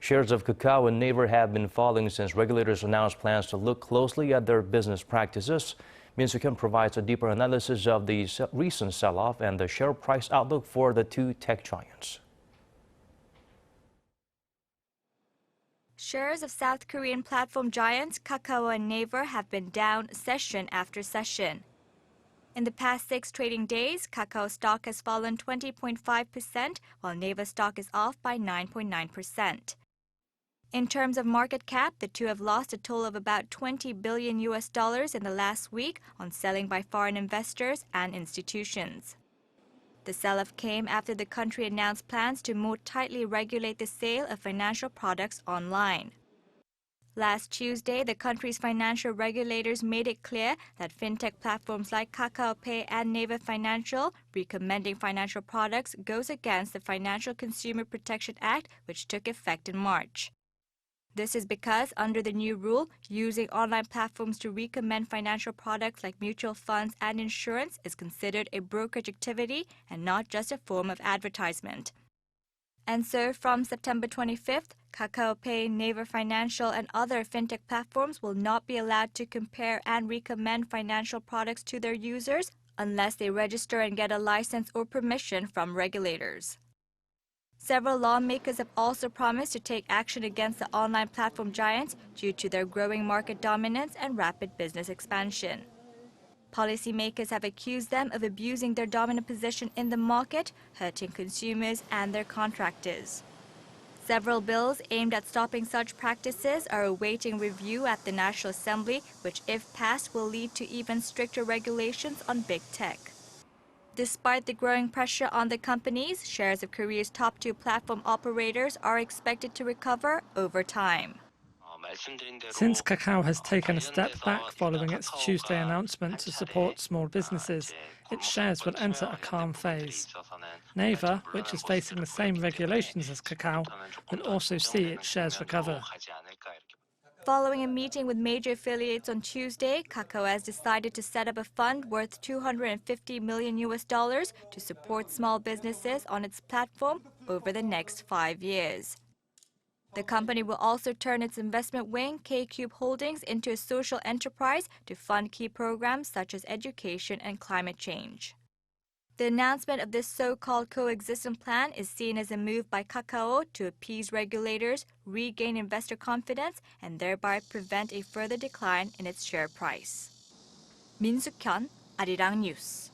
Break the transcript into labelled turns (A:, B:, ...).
A: Shares of Kakao and Naver have been falling since regulators announced plans to look closely at their business practices. Suk-hyen provides a deeper analysis of the recent sell-off and the share price outlook for the two tech giants.
B: Shares of South Korean platform giants Kakao and Naver have been down session after session. In the past 6 trading days, Kakao stock has fallen 20.5%, while Naver stock is off by 9.9%. In terms of market cap, the two have lost a total of about $20 billion in the last week on selling by foreign investors and institutions. The sell-off came after the country announced plans to more tightly regulate the sale of financial products online. Last Tuesday, the country's financial regulators made it clear that fintech platforms like Kakao Pay and Naver Financial recommending financial products goes against the Financial Consumer Protection Act, which took effect in March. This is because, under the new rule, using online platforms to recommend financial products like mutual funds and insurance is considered a brokerage activity and not just a form of advertisement. And so, from September 25th, Kakao Pay, Naver Financial, and other fintech platforms will not be allowed to compare and recommend financial products to their users unless they register and get a license or permission from regulators. Several lawmakers have also promised to take action against the online platform giants due to their growing market dominance and rapid business expansion. Policymakers have accused them of abusing their dominant position in the market, hurting consumers and their contractors. Several bills aimed at stopping such practices are awaiting review at the National Assembly, which, if passed, will lead to even stricter regulations on big tech. Despite the growing pressure on the companies, shares of Korea's top 2 platform operators are expected to recover over time.
C: Since Kakao has taken a step back following its Tuesday announcement to support small businesses, its shares will enter a calm phase. Naver, which is facing the same regulations as Kakao, will also see its shares recover.
B: Following a meeting with major affiliates on Tuesday, Kakao has decided to set up a fund worth $250 million to support small businesses on its platform over the next 5 years. The company will also turn its investment wing, K-Cube Holdings, into a social enterprise to fund key programs such as education and climate change. The announcement of this so-called coexistence plan is seen as a move by Kakao to appease regulators, regain investor confidence, and thereby prevent a further decline in its share price. Suk-hyen, Arirang News.